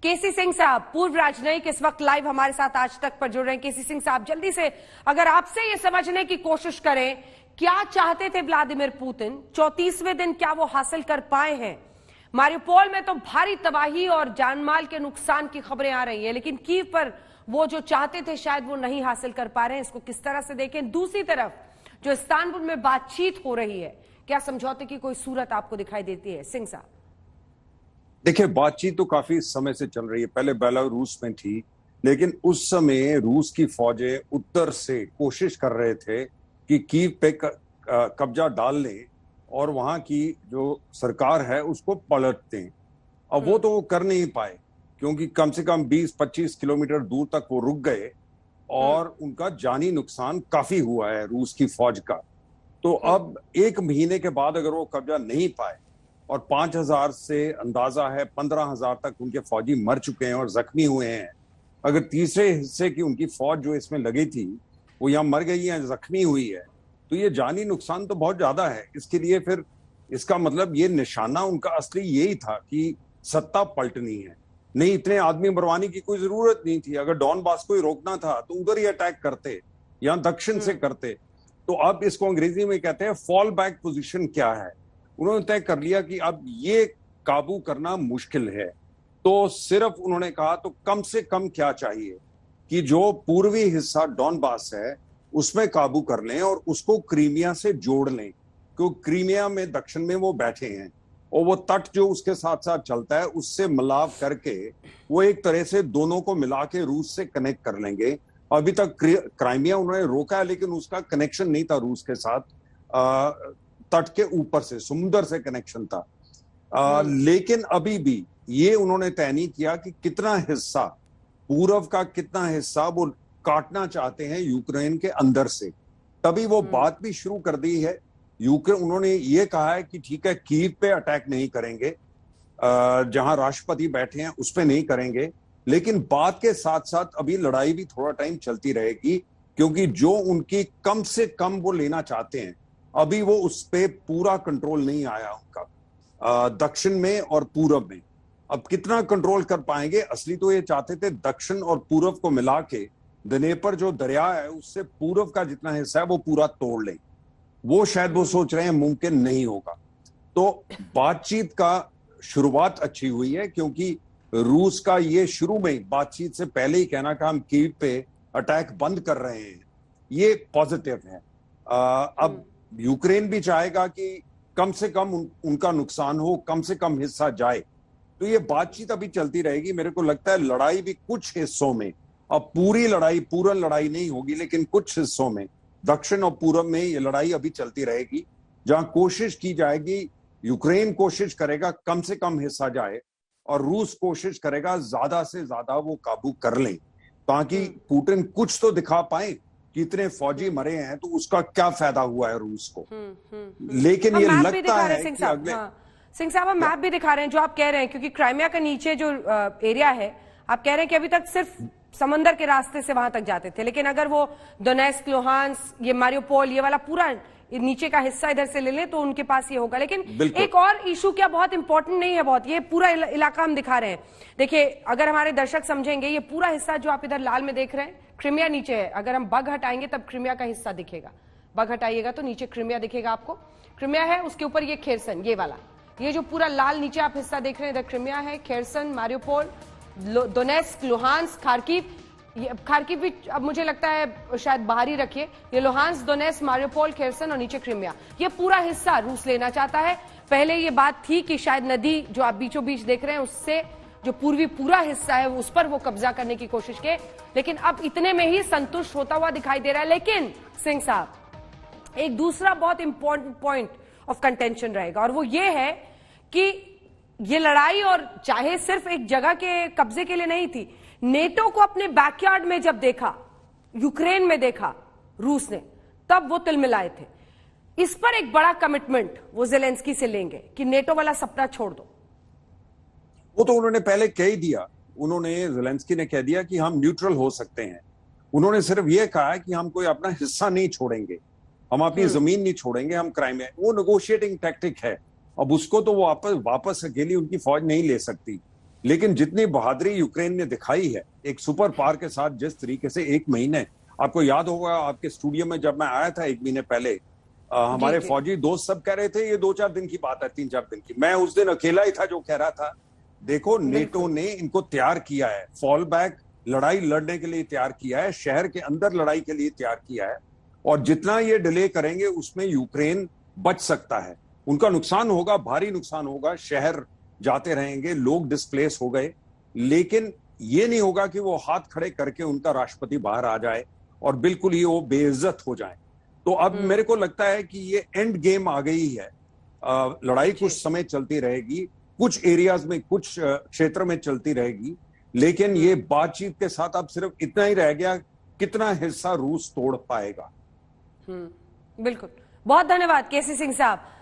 केसी सिंह साहब, पूर्व राजनयिक, इस वक्त लाइव हमारे साथ आज तक पर जुड़ रहे हैं। केसी सिंह साहब, जल्दी से अगर आपसे ये समझने की कोशिश करें, क्या चाहते थे व्लादिमीर पुतिन? 34वें दिन क्या वो हासिल कर पाए हैं? मारियोपोल में तो भारी तबाही और जानमाल के नुकसान की खबरें आ रही है, लेकिन कीव पर वो जो चाहते थे शायद वो नहीं हासिल कर पा रहे हैं। इसको किस तरह से देखें? दूसरी तरफ जो इस्तांबुल में बातचीत हो रही है, क्या समझौते की कोई सूरत आपको दिखाई देती है? सिंह साहब, देखिए, बातचीत तो काफी समय से चल रही है। पहले बेलारूस में थी, लेकिन उस समय रूस की फौजें उत्तर से कोशिश कर रहे थे कि कीव पे कब्जा डाल लें और वहां की जो सरकार है उसको पलट दें। अब वो तो वो कर नहीं पाए, क्योंकि कम से कम 20-25 किलोमीटर दूर तक वो रुक गए और उनका जानी नुकसान काफी हुआ है रूस की फौज का। तो अब 1 महीने के बाद अगर वो कब्जा नहीं पाए और 5,000 से अंदाजा है 15,000 तक उनके फौजी मर चुके हैं और जख्मी हुए हैं, अगर तीसरे हिस्से की उनकी फौज जो इसमें लगी थी वो यहाँ मर गई है, जख्मी हुई है, तो ये जानी नुकसान तो बहुत ज्यादा है। इसके लिए फिर इसका मतलब ये निशाना उनका असली यही था कि सत्ता पलटनी है। नहीं, इतने आदमी मरवाने की कोई जरूरत नहीं थी। अगर डॉनबास को ही रोकना था तो उधर ही अटैक करते, यहाँ दक्षिण से करते। तो अब इसको अंग्रेजी में कहते हैं फॉल बैक पोजीशन क्या है। उन्होंने तय कर लिया कि अब ये काबू करना मुश्किल है, तो सिर्फ उन्होंने कहा तो कम से कम क्या चाहिए कि जो पूर्वी हिस्सा डॉनबास है उसमें काबू कर लें और उसको क्रीमिया से जोड़ लें, क्योंकि क्रीमिया में दक्षिण में वो बैठे हैं और वो तट जो उसके साथ साथ चलता है उससे मिलाप करके वो एक तरह से दोनों को मिला के रूस से कनेक्ट कर लेंगे। अभी तक क्राइमिया उन्होंने रोका है, लेकिन उसका कनेक्शन नहीं था रूस के साथ। तट के ऊपर से, समुद्र से कनेक्शन था। लेकिन अभी भी ये उन्होंने तय नहीं किया कि कितना हिस्सा, पूर्व का कितना हिस्सा वो काटना चाहते हैं यूक्रेन के अंदर से। तभी वो बात भी शुरू कर दी है। यूक्रेन, उन्होंने ये कहा है कि ठीक है, कीव पे अटैक नहीं करेंगे, जहां राष्ट्रपति बैठे हैं उस पे नहीं करेंगे, लेकिन बात के साथ साथ अभी लड़ाई भी थोड़ा टाइम चलती रहेगी, क्योंकि जो उनकी कम से कम वो लेना चाहते हैं, अभी वो उस पे पूरा कंट्रोल नहीं आया उनका, दक्षिण में और पूरब में। अब कितना कंट्रोल कर पाएंगे? असली तो ये चाहते थे दक्षिण और पूरब को मिला के दनेपर जो दरिया है उससे पूरब का जितना हिस्सा है वो पूरा तोड़ लें। वो शायद वो सोच रहे हैं मुमकिन नहीं होगा। तो बातचीत का शुरुआत अच्छी हुई है, क्योंकि रूस का ये शुरू में बातचीत से पहले ही कहना कि हम कीव पे अटैक बंद कर रहे हैं, ये पॉजिटिव है। अब यूक्रेन भी चाहेगा कि कम से कम उनका नुकसान हो, कम से कम हिस्सा जाए। तो ये बातचीत अभी चलती रहेगी। मेरे को लगता है लड़ाई भी कुछ हिस्सों में, अब पूरी लड़ाई, पूरा लड़ाई नहीं होगी, लेकिन कुछ हिस्सों में दक्षिण और पूरब में ये लड़ाई अभी चलती रहेगी, जहां कोशिश की जाएगी, यूक्रेन कोशिश करेगा कम से कम हिस्सा जाए और रूस कोशिश करेगा ज्यादा से ज्यादा वो काबू कर लें, ताकि पुतिन कुछ तो दिखा पाए कि इतने फौजी मरे हैं तो उसका क्या फायदा हुआ है रूस को। लेकिन ये लगता है कि अगले सिंह साहब, हम मैप भी दिखा रहे हैं जो आप कह रहे हैं, क्योंकि क्राइमिया का नीचे जो एरिया है, आप कह रहे हैं कि अभी तक सिर्फ समंदर के रास्ते से वहां तक जाते थे, लेकिन अगर वो डोनेस्क, लुहांस्क, ये मारियोपोल, ये वाला पूरा नीचे का हिस्सा इधर से ले लें तो उनके पास ये होगा। लेकिन एक और इशू क्या बहुत इंपॉर्टेंट नहीं है, बहुत, ये पूरा इलाका हम दिखा रहे हैं। देखिए, अगर हमारे दर्शक समझेंगे, ये पूरा हिस्सा जो आप इधर लाल में देख रहे हैं, क्रिमिया नीचे है। अगर हम बग हटाएंगे तब क्रिमिया का हिस्सा दिखेगा, बग हटाइएगा तो नीचे क्रिमिया दिखेगा आपको। क्रिमिया है, उसके ऊपर ये खेरसन, ये वाला, ये जो पूरा लाल नीचे आप हिस्सा देख रहे हैं, इधर क्रिमिया है, Kherson, Mariupol, Donetsk, Luhansk, Kharkiv. ये खार्किव भी अब मुझे लगता है शायद बाहर ही रखिए। ये लुहांस्क, डोनेस्क, मारियोपोल, खेरसन और नीचे क्रिमिया, ये पूरा हिस्सा रूस लेना चाहता है। पहले ये बात थी कि शायद नदी जो आप बीचों बीच देख रहे हैं उससे जो पूर्वी पूरा हिस्सा है उस पर वो कब्जा करने की कोशिश के, लेकिन अब इतने में ही संतुष्ट होता हुआ दिखाई दे रहा है। लेकिन सिंह साहब, एक दूसरा बहुत इंपॉर्टेंट पॉइंट ऑफ कंटेंशन रहेगा, और वो ये है कि ये लड़ाई, और चाहे सिर्फ एक जगह के कब्जे के लिए नहीं थी, नेटो को अपने बैकयार्ड में जब देखा, यूक्रेन में देखा रूस ने, तब वो तिलमिलाए थे। इस पर एक बड़ा कमिटमेंट वो ज़ेलेंस्की से लेंगे कि नेटो वाला सपना छोड़ दो। वो तो उन्होंने पहले कह ही दिया। उन्होंने, ज़ेलेंस्की ने कह दिया कि हम न्यूट्रल हो सकते हैं। उन्होंने सिर्फ ये कहा है कि हम कोई अपना हिस्सा नहीं छोड़ेंगे, हम अपनी जमीन नहीं छोड़ेंगे, हम क्राइमिया। वो नेगोशिएटिंग टैक्टिक है। अब उसको तो वो वापस अकेली उनकी फौज नहीं ले सकती, लेकिन जितनी बहादुरी यूक्रेन ने दिखाई है एक सुपर पावर के साथ, जिस तरीके से एक महीने, आपको याद होगा आपके स्टूडियो में जब मैं आया था एक महीने पहले, हमारे फौजी दोस्त सब कह रहे थे ये 2-4 दिन की बात है, 3-4 दिन की। मैं उस दिन अकेला ही था जो कह रहा था देखो नेटो ने इनको तैयार किया है, फॉल बैक लड़ाई लड़ने के लिए तैयार किया है, शहर के अंदर लड़ाई के लिए तैयार किया है, और जितना ये डिले करेंगे उसमें यूक्रेन बच सकता है। उनका नुकसान होगा, भारी नुकसान होगा, शहर जाते रहेंगे, लोग डिस्प्लेस हो गए, लेकिन ये नहीं होगा कि वो हाथ खड़े करके उनका राष्ट्रपति बाहर आ जाए और बिल्कुल ही वो बेइज्जत हो जाए। तो अब मेरे को लगता है कि ये एंड गेम आ गई है। लड़ाई कुछ समय चलती रहेगी, कुछ एरियाज में, कुछ क्षेत्र में चलती रहेगी, लेकिन ये बातचीत के साथ अब सिर्फ इतना ही रह गया कितना हिस्सा रूस तोड़ पाएगा। बिल्कुल। बहुत धन्यवाद केसी सिंह साहब।